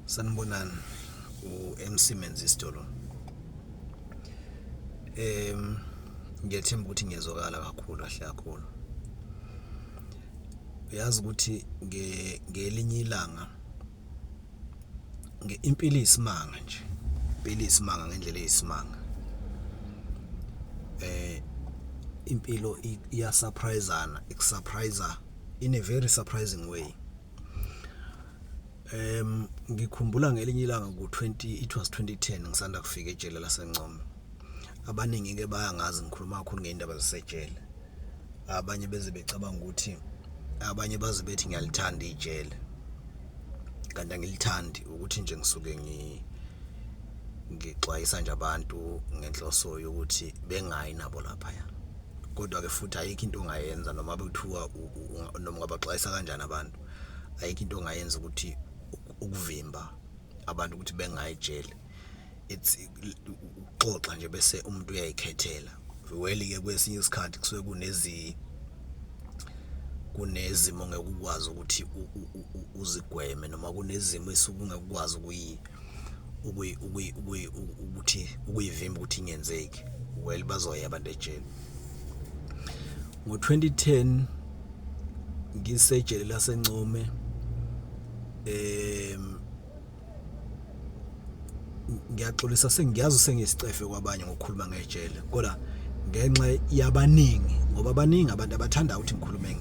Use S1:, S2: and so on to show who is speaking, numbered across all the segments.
S1: Sanibonani MC Menzisitolo. Ngiyethemba ukuthi ngiyezwakala kakhulu kahle kakhulu. Uyazi ukuthi ngelinye ilanga impilo isimanga nje. Impilo isimanga ngendlela eyisimanga. Impilo iya surpriseana, surpriser in a very surprising way. Ngikhumbula ngelinye ilanga it was 2010 ngisanda kufika ejele laseNgcomo. Abaningi ke bayangazi ngikhuluma kakhulu ngeindaba zasejele. Abanye beze becabanga ukuthi abanye baze bethi ngiyalithanda ijele. Kanti angilithandi ukuthi nje ngisuke ngixwayisa nje abantu ngenhloso yokuthi bengayi nabo lapha ya. Kodwa ke futhi ayikho into ongayenza noma bekuthiwa noma ngabaxwayisa kanjani abantu. Ayikho into ongayenza ukuthi ukuvimba abantu ukuthi bengayi ejele. It's uxoxa nje bese umuntu uyayikhethela. Well ke kwesinye isikhathi kusuke kunezimo ngekukwazi ukuthi uzigweme noma kunezimo esuku ungekwazi ukuthi ukuyivimba ukuthi ingenzeki. Well bazoya abantu ejele. Ngo-2010 ngisejele laseNgcomo ngiyaxolisa sengiyazi sengisicefe kwabanye ngokukhuluma ngejele kodwa ngenxa yabaningi ngoba abaningi abantu abathanda ukuthi ngikhulume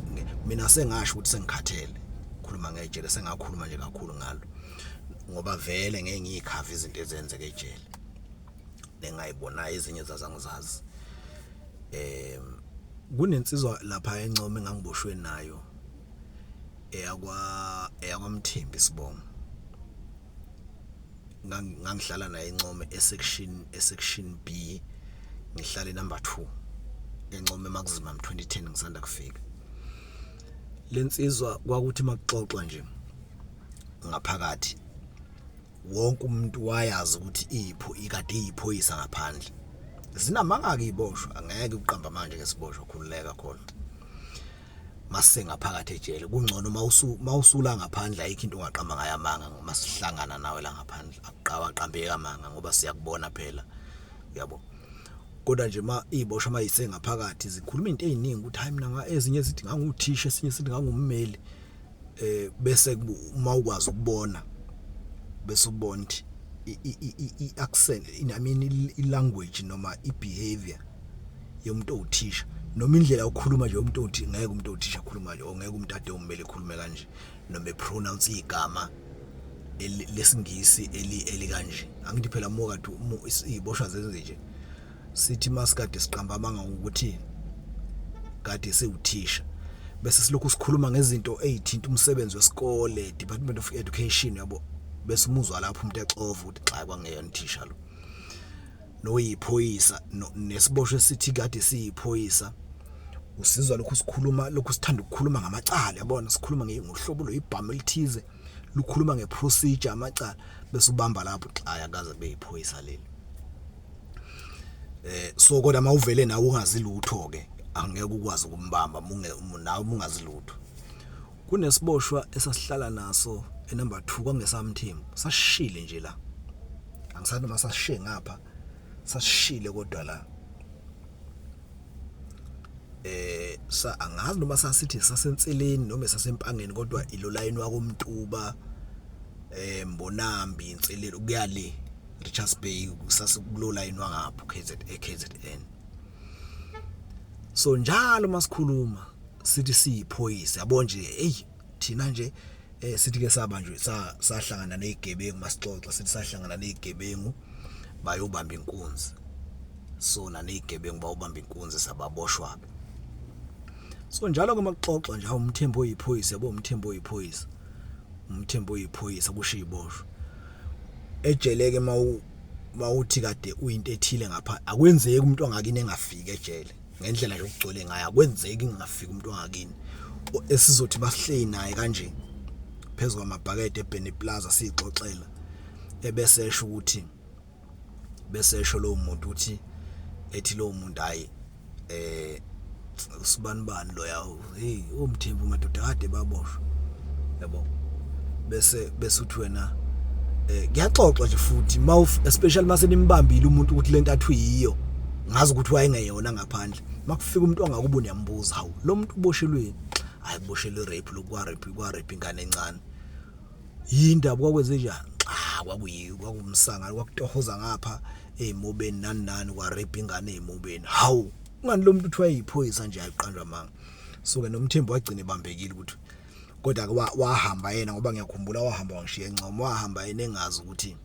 S1: mina sengasho ukuthi sengikhathele ukukhuluma ngejele sengakhuluma nje kakhulu ngalo ngoba vele ngeke ngiyikhava izinto ezenzeke ejele nengayibona ezinye zazangizazi. Kunensizwa lapha eNgcomo engangiboshwe nayo eyakwamthembi Sibongo. Ngangihlala naye eNgcomo section B ngihlala number 2 eNgcomo maximum 2010 ngisanda kufika. Lensizwa kwakuthi makuxoxwa nje ngaphakathi wonke umuntu wayazi ukuthi ikade iyiphoyisa ngaphandle. Zinamanga ke iboshwa angeke uqamba manje ke siboshwa khululeka khona. Mase ngaphakathi ejele kungcono mawusula ngaphandle ayikho into ongaqamba ngayo amanga ngoma sihlangana nawe la ngaphandle aqambeke amanga ngoba siyakubona phela uyabo. Kodwa nje iboshwa mayise ngaphakathi zikhuluma into eziningi ukuthi hayi mina ezinye zithi nganguthisha esinye sithi ngangummeli bese mawukwazi ukubona bese ubona ukuthi i-accent i-language noma i-behavior yomuntu othisha noma indlela ukukhuluma nje umuntu othi ngeke umuntu othisha akhuluma nje ongeke umuntu ade ummeli ekhulume kanje noma epronounce igama lesingisi eli kanje. Angithi phela mokade iziboshwa zenze nje sithi masikade siqamba amanga ukuthi kade sewuthisha bese silokhu sikhuluma ngezinto ezithinta umsebenzi wesikole Department of Education yabo bese umuzwa lapho umuntu exova ukuthi xa kwangeyona thisha lo noyiphoyisa nesiboshwe sithi kade siyiphoyisa usizwa lokhu sikhuluma lokhu sithanda ukukhuluma ngamacala yabona sikhuluma ngohlobo loyibhamu elithize lukhuluma ngeprocedure amacala bese ubamba lapho xa yakaze beyiphoyisa leli. So kodwa mawuvele nawe ungazi lutho ke angeke ukwazi ukumbamba nawe ungazi lutho. Kunesiboshwa esasihlala naso number 2 kwangesamthembu sashile nje la angisathi noma sasishe ngapha sasishile kodwa la angazi noma sasithi sasenseleni noma sasempangeni kodwa ilo line wakomtuba Mbonambi inselelo kuyale Richards Bay sasikulo line wangapha KZN. So njalo masikhuluma sithi siyiphoyisa yabo nje thina nje sithi ke sabanjwe sahlangana nezigebengu masixoxa sithi sahlangana nezigebengu bayobamba inkunzi. So nanezigebengu bayobamba inkunzi sababoshwa. So njalo ke makuxoxa nje umthembo oyiphoyisa yabo umthembo oyiphoyisa. Umthembo oyiphoyisa kushiyiboshwa. Ejeleke mawuthi kade uyinto ethile ngapha akwenzeki umuntu ongakini engafika ejele ngendlela nje ukugcwele ngayo akwenzeki ngingafika umuntu ongakini esizothi basihleli naye kanje phezulu kwamabhakede eBenny Plaza sixoxela ebese esho ukuthi bese esho lo muntu uthi ethi lo muntu hayi usibanibani lo yawo hey umthembu madoda kade baboshwa yabo bese uthi wena Ngiyaxoxa nje futhi especially mase nimbambile umuntu ukuthi lento athu yiyo ngazi ukuthi wayengeyona ngaphandle makufika umuntu ongakubo niyambuza hawu lo muntu uboshelweni ayiboshelwe rape lokwa rape ingane encane yindaba kwakwenze njani kwakumsanga kwakutohoza ngapha emobeni nani kwa rape ingane emobeni hawu ngani lo muntu uthiwa yiphoyisa nje ayiqanjwa manga so ke nomthembu wagcina ebambekile ukuthi kodwa wahamba yena ngoba ngiyakhumbula wahamba wangishiya encomo wahamba yena engazi ukuthi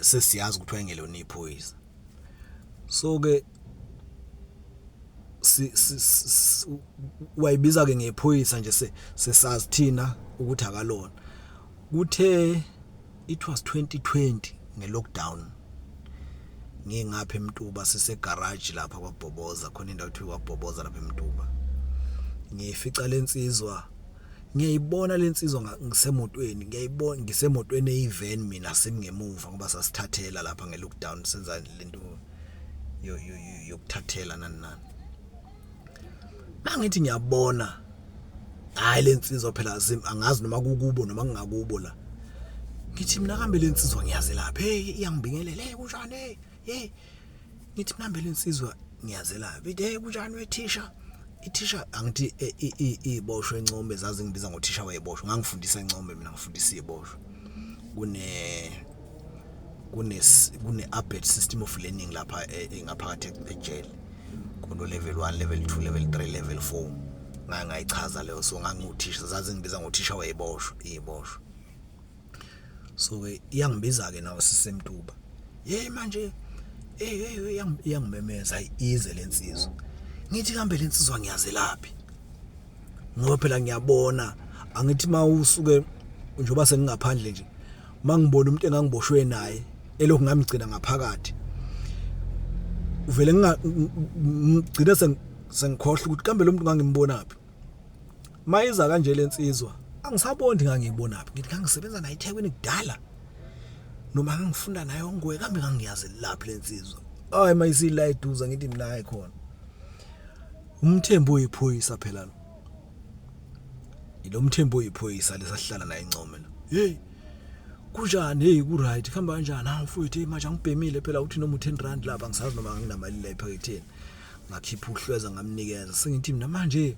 S1: sesiyazi ukuthi wayengelona iphoyisa so ke wayibiza ke ngephoyisa nje sesazi thina ukuthi akalona kuthe it was 2020 ngelockdown ngingapha eMtuba sisegarage lapha kwaBhoboza khona indawo ethiwa kwaBhoboza lapha eMtuba ngiyifica lensizwa ngiyayibona lensizwa ngisemotweni ngiyayibona ngisemotweni eyivan mina sengemuva ngoba sasithathela lapha ngelockdown senza lento yokuthathela nani mangithi ngiyabona hayi lensizwa phela angazi noma kukubo noma kungakubo la ngithi mina kambe lensizwa ngiyazi lapha iyangibingelele kunjani ngithi mhlambe lensizwa ngiyazi lapha ithi kunjani wethisha ithisha angithi iboshwe encombe zazi ngibiza ngothisha wayiboshwe ngangifundisa encombe mina ngifundisa iboshwe kune update system of learning lapha ngaphakathi ejele kuno level 1 level 2 level 3 level 4 ngayichaza leyo so nganguthisha zazi ngibiza ngothisha wayiboshwe iboshwe so ke iyangibiza ke nawo sisemtuba manje iyangimemeza ize lensizwa ngithi kambe lensizwa ngiyazi laphi ngoba phela ngiyabona angithi mawusuke njoba sengingaphandle nje mangibona umuntu engangiboshwe naye elokhu ngamigcina ngaphakathi uvele ngigcina sengikhohle ukuthi kambe lo muntu ngangimbonaphi mayiza kanje lensizwa angisaboni ngangiyibonaphi ngithi ngangisebenza naye eThekwini kudala noma ngangifunda naye ongwe kambe ngangiyazi laphi lensizwa hayi mayisila eduza ngithi mina hayi khona umthembu oyiphoyisa phela lo mthembu oyiphoyisa lesasihlala naye encome la kunjani ku right khamba kanjani ha mfowethu manje ngibhemile phela uthi noma u10 lapha ngisazi noma nginamali la ephaketheni ngakhipha uhlweza ngamnikeza sengithi mina manje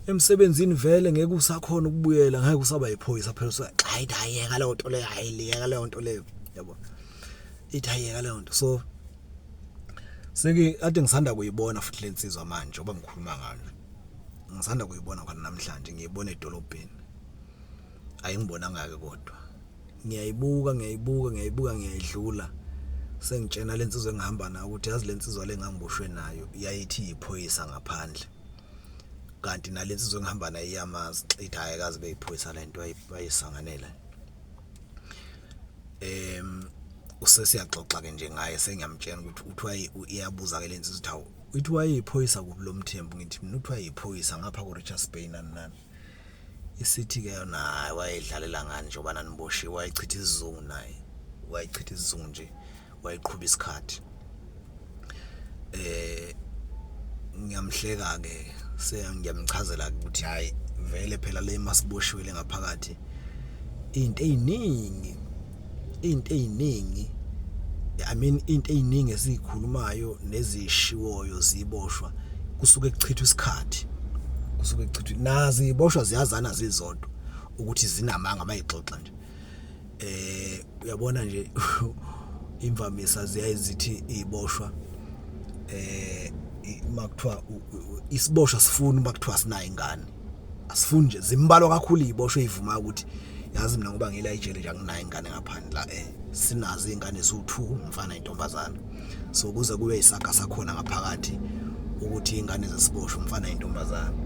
S1: emsebenzini vele ngeke usakhona ukubuyela ngeke usaba yiphoyisa phela hayi ayeka leyo nto leyo ayileka leyo nto leyo yabo ithi ayeka leyo nto so seke ade ngisanda kuyibona futhi lensizwa manje oba ngikhuluma ngayo ngisanda kuyibona khona namhlanje ngiyibona edolobheni ayingibonanga ke kodwa ngiyayibuka ngiyayidlula sengitshena lensizwa engihamba nayo ukuthi yazi lensizwa lengangiboshwe nayo yayithi iphoyisa ngaphandle kanti nalensizwa engihamba nayo iyamazi ithi ayikazi beyiphoyisa lento ayisanganela usesiyaxoxa ke nje ngaye sengiyamtshela ukuthi uyabuza ke lensizwa uthawu uthi wayiphoyisa kulo mthembu ngithi mina uthi wayiphoyisa ngapha ku Richards Bay nani isithi ke yona wayedlalela ngani njengoba naniboshiwe wayichitha isizungu naye wayichitha isizungu nje wayiqhubha isikhathi ngiyamhleka ke ngiyamchazela ukuthi hayi vele phela le masiboshiwele ngaphakathi into eziningi into eziningi esikhulumayo nezishiwoyo ziboshwa kusuke kuchithwa isikhathi nazi iboshwa ziyazana zizodwa ukuthi zinamanga bayixoxa nje uyabona nje imvamisa ziyayizithi iboshwa makuthiwa isiboshwa sifuna makuthiwa sinayo ingane asifuni nje zimbalwa kakhulu iboshwa ivuma ukuthi yazi mina ngoba ngila ejele nje anginayo ingane ngaphandle la sinazi ingane ezu2 umfana intombazana so kuze kube isaka sakhona ngaphakathi ukuthi ingane zesiboshwa umfana intombazana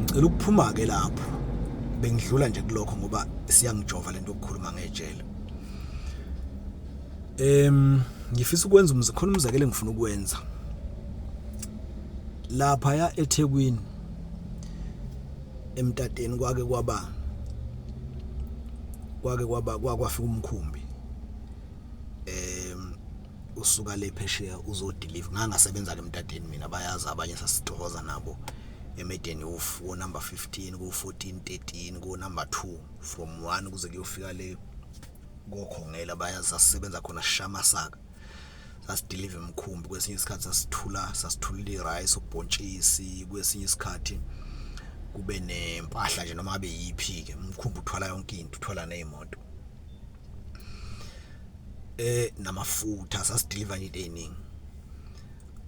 S1: ngicela ukuphuma ke lapho bengidlula nje kulokho ngoba siyangijova lento okukhuluma ngejele ngifisa ukwenza khona umzekelo engifuna ukwenza lapha ya eThekwini emtateni kwafika umkhumbi usuka le phesheya uzodeliver ngangasebenza ke emtateni mina bayazi abanye sasitohoza nabo emedeni u number 15 ku 14 13 ku number 2 from 1 kuze kuyofika le kokhongela bayazasebenza khona shamasaka sasideliver umkhumbi kwesinye isikhathi sasithula irice ubhontshisi kwesinye isikhathi kube nempahla nje noma abe yiphi ke umkhumbi uthwala yonke into uthwala nezimoto namafutha sasideliver into eziningi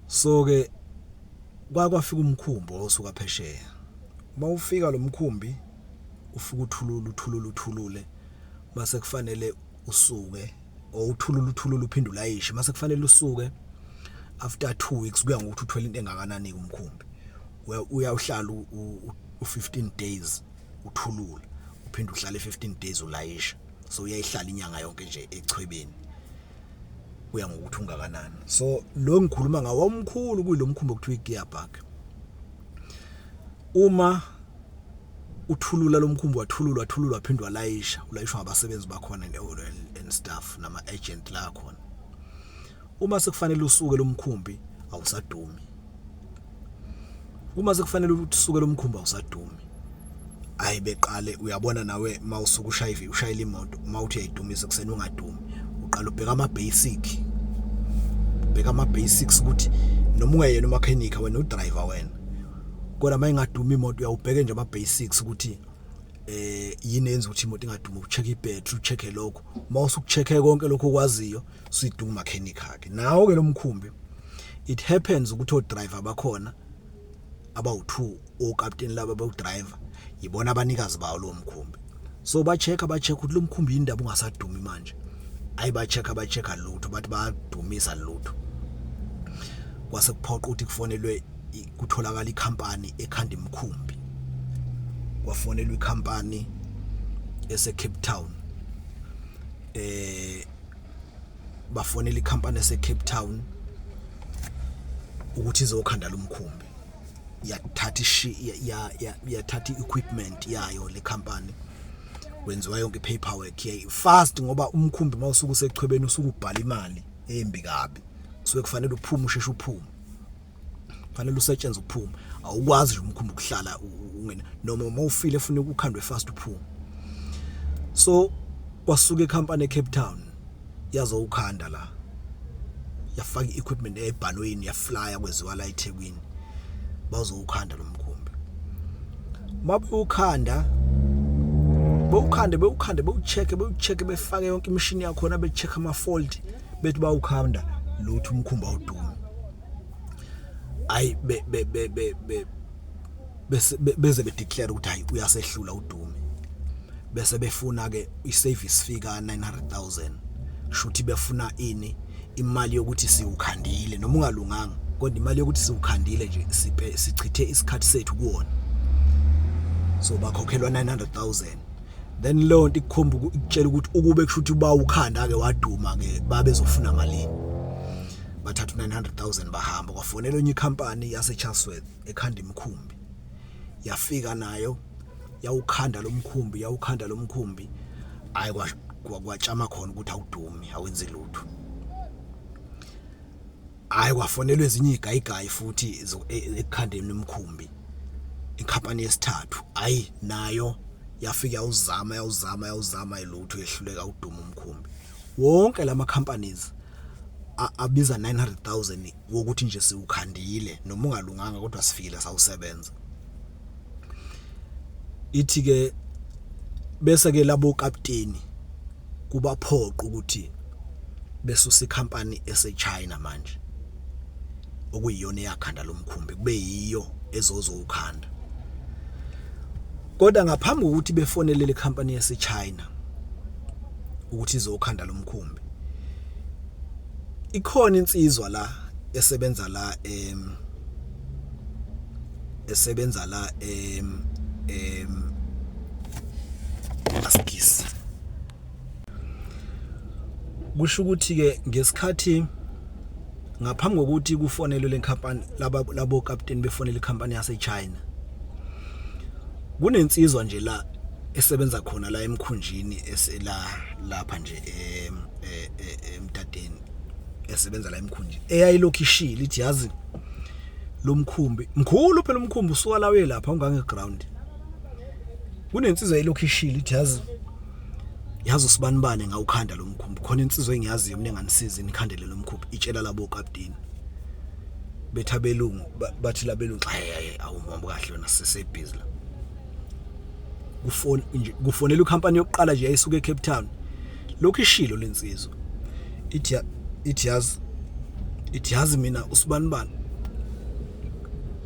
S1: so ke kwafika umkhumbi osuka phesheya mawufika lo mkhumbi ufika uthulule mase kufanele usuke uthulula uphinde ulayishe mase kufanele usuke after 2 weeks kuya ngokuthi uthwele into engakanani kumkhumbi uyawuhlala u15 days uthulula uphinde uhlale 15 days ulayisha so uyayihlala inyanga yonke nje echwebeni kuya ngokuthi ungakanani so lo ngikhuluma ngawo omkhulu kuyilo mkhumbi okuthiwa igearback uma uthulula lo mkhumbi wathululwa phindwa ulayishwa ngabasebenzi bakhona and staff nama agent la khona uma sekufanele usuke lo mkhumbi awusadumi usuke lo mkhumbi awusadumi ayibeqale uyabona nawe mawusuka ushayela imoto mawuthi uyayidumisa kuseni ungadumi uqala ubheka ama basics ukuthi noma ungayena umakanika wena udriver wena kodwa mayingadumi imoto uyawubheka nje ama basics ukuthi yini yenza ukuthi imoto ingadumi ucheck ibattery ucheck lokho mawusukucheck konke lokho okwaziyo suyiduma makanika ke nawo ke lo mkhumbi it happens ukuthi o driver bakhona abawu2 o captain laba abawu driver yibona abanikazi bawo lo mkhumbi so bacheck ukuthi lo mkhumbi indaba ungasadumi manje ayi bacheck lutho bathi bayadumisa lutho kwase kuphoqa ukuthi kufonelwe kutholakala ikhampani ekhanda imkhumbi kwafonelwa ikhampani ese Cape Town bafonela ikhampani ese Cape Town ukuthi izokhanda lo mkhumbi yathatha equipment yayo le company wenziwa yonke paperwork fast ngoba umkhumbi mawusuka usechwebeni usuka ubhala imali embi kabi kusuke kufanele uphume usheshe uphume kufanele usetshenzwe uphume awukwazi nje umkhumbi ukuhlala ungena noma mawufile ufuna ukukhandwe fast uphume so kwasuka ecompany eCape Town yazowukhanda la yafaka equipment ebhalweni yaflya kweziwa la eThekwini bazowukhanda lo mkhumbi mabukhanda bewucheck befake yonke imashini yakhona becheck ama fault bethi bawukhanda lutho umkhumbi awudumi ayi beze bedeclare ukuthi hayi uyasehlula udumi bese befuna ke iservice fee ka 900,000 shuthi befuna imali yokuthi siwukhandile noma ungalunganga kodwa imali yokuthi siwukhandile nje sichithe isikhathi sethu kuwona so bakhokhelwa 900,000 then lo nto ikhomba ukutshela ukuthi ukube kushuthi bawukhanda ke waduma ke babezofuna malini bathatha 900,000 bahamba kwafonela enye ikhampani yase Chatsworth ekhanda imkhumbi yafika nayo yawukhanda lo mkhumbi ayi kwatshama khona ukuthi awudumi awenze lutho ayi kwafonelwa ezinye igayigayi futhi ekukhandeni nomkhumbi ikhampani yesithathu ayi nayo yafika yawuzama ilutho yehluleka uduma umkhumbi wonke lama companies abiza 900,000 wokuthi nje siwukhandile noma ungalunganga kodwa sifikile sawusebenza ithi ke bese ke labo kapteni kubaphoqa ukuthi besusa ikhampani eseChina manje okuyiyona yakhanda lo mkhumbi kube yiyo ezozowukhanda kodwa ngaphambi kokuthi befonele le company yaseChina ukuthi izokhanda lo mkhumbi ikhona insizwa la esebenza la askis kusho ukuthi ke ngesikhathi ngaphambi kokuthi kufonelwe le company labo captain befonela icompany yaseChina kunensizwa nje la esebenza khona la emkhunjini lapha nje emtateni esebenza la emkhunjini eyayilokishile ithi yazi lo mkhumbi mkhulu phela umkhumbi usuka lawe lapha ungange ground kunensizwa elokhishile ithi yazi usibanibane ngawukhanda lo mkhumbi khona insizwa engiyaziyo mina nganisiza nikhandele lo mkhumbi itshela labo kapteni bethabelungu bathi labelungu awumombo kahle wena sisebhizi la kufonela ikhampani yokuqala nje ayisuka eCape Town lokho ishilo lensizwa ithi yazi mina usibanibane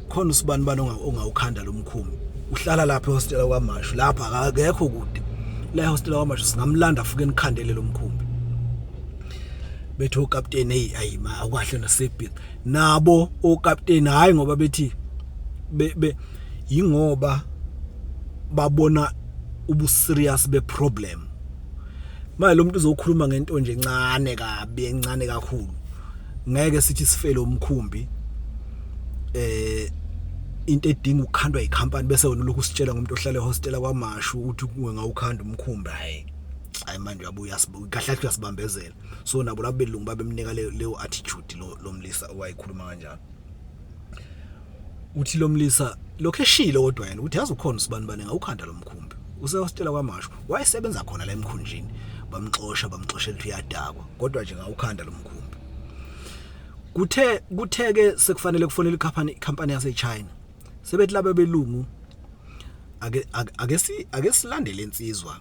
S1: khona usibanibane ongawukhanda lo mkhumbi uhlala lapha ehostela kwaMashu lapha akekho kude la ehostela kwaMashu singamlanda afuke nikhandele lo mkhumbi bethi okapteni hayi ma akwahle nasebhizi nabo okapteni hayi ngoba bethi yingoba babona ubuserious beproblem manje lo muntu uzokhuluma ngento nje encane kakhulu ngeke sithi sifele umkhumbi into edinga ukukhandwa ikhampani bese wena lokhu sitshela ngomuntu ohlala ehostela kwaMashu ukuthi kuwe ngawukhanda umkhumbi hayi manje uyabuya kahle uyasibambezela so nabo labelungu babemnika leyo attitude lo Mlisa owayikhuluma kanjalo uthi lo Mlisa lokho eshilo kodwa yena uthi yazi ukhona usibanibane ngawukhanda lo mkhumbi usehostela kwaMashu wayesebenza khona la emkhunjini bamxoshela ukuthi uyadakwa kodwa nje ngawukhanda lo mkhumbi kutheke sekufanele kufonela ikhampani yase China sebethi laba belungu ake silandele insizwa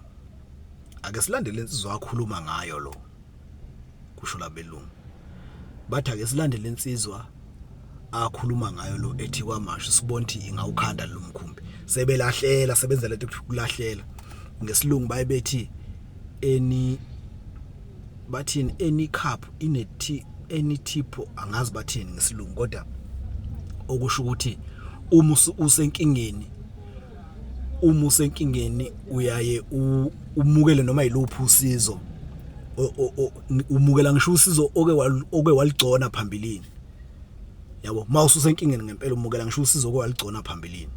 S1: akhuluma ngayo lo kusho labelungu bathi ake silandele insizwa akhuluma ngayo lo ethi kwaMashu sibona ukuthi ingawukhanda lo mkhumbi sebelahlela sebenza lento kulahlela ngesilungu bayebethi any cup inethi any tipo angazi bathini ngesilungu kodwa okusho ukuthi uma usenkingeni uyaye umukele noma yiluphi usizo umukela ngisho usizo oke waligcona phambilini yabo mawususenkingeni ngempela umukela ngisho usizo oke waligcona phambilini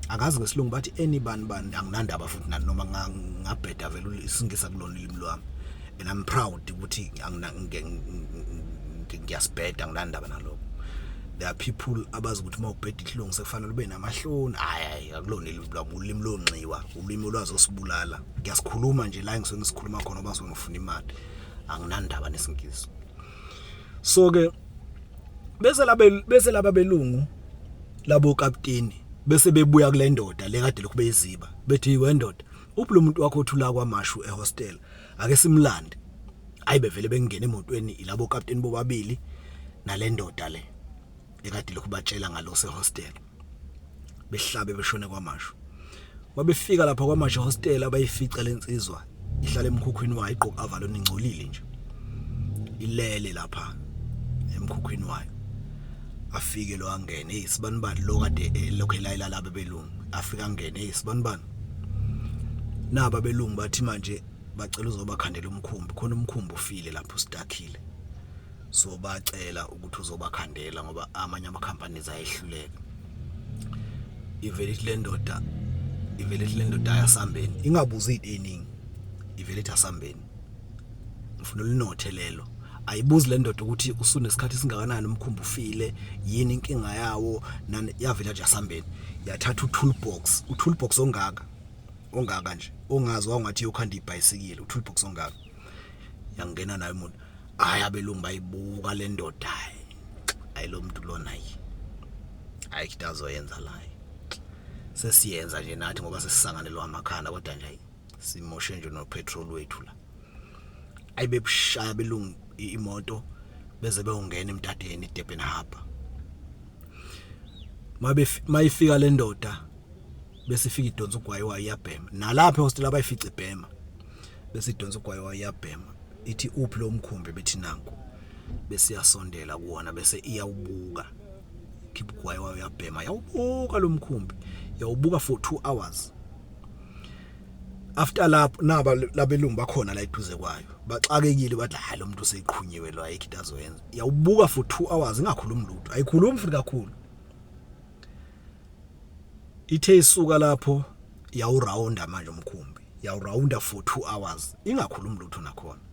S1: akazi ngesilungu bathi anybani anginandaba futhi noma ngabheda vele isingisa kulona ilimi lwami and I'm proud ukuthi ngiyasibheda nginandaba nalokho there are people abazi ukuthi mawubheda ihlungu sekufanele ube namahloni hayi akulona ulimi lonxiwa ulimi olwazosibulala ngiyasikhuluma nje la ngisuke ngisikhuluma khona ngoba ngisuke ngifuna imali anginandaba nesingisi so ke bese laba belungu labo kapteni bese bebuya kule ndoda le kade lokhu beyiziba bethi iwe ndoda uphi lo muntu wakho othula kwaMashu ehostel ake simlande ayibe vele bengena emotweni ilabo kapteni bobabili nale ndoda le ekade lokhu batshela ngalo sehostel behlabe beshone kwaMashu mabefika lapha kwaMashu hostel abayifica lensizwa ihlala emkhukhwini wayo iqoqa avalo ningcolile nje ilele lapha emkhukhwini wayo afike lo angene isibanibani lo kade lokho elayila laba belungu afika angene isibanibani naba belungu bathi manje bacela uzobakhandela umkhumbi khona umkhumbi ufile lapho ustakile so bacela ukuthi uzobakhandela ngoba amanye amakhampani ayehluleka ivele le ndoda ayasambeni ingabuzi izinto eziningi ivele asambeni ngifuna ulinothe lelo ayibuzi le ndoda ukuthi usunesikhathi singakanani umkhumbi ufile yini inkinga yawo nani yavela nje asambeni yathatha utoolbox ongaka nje ongazi wangathi yokhanda ibhayisikile utoolbox ongaka yangena nayo umuntu abelungu bayibuka le ndoda hayi lo muntu lona hayi kitazoyenza la sesiyenza nje nathi ngoba sesisanganelwa amakhanda kodwa nje simoshe nje no petrol wethu la ayibebushaya belungu imoto beze beungena emtadeni eDurban Harbour mayifika le ndoda bese ifika idonsa ugwayiwa iyabhema nalapha ehostel abayifica ibhema bese idonsa ugwayiwa iyabhema ithi uphi lo mkhumbi bethi nanku bese iyasondela kuona bese iyawubuka khipha ugwayiwa iyabhema yawubuka lo mkhumbi yawubuka for 2 hours after lapho naba labelungu bakhona la eduze kwayo baxakekile bathi hayi lo muntu useyiqhunyiwe lo ayikho into azoyenza yawubuka for 2 hours ingakhulumi lutho ayikhulumi futhi kakhulu ithe isuka lapho yawurawunda manje umkhumbi yawurawunda for 2 hours ingakhulumi lutho nakhona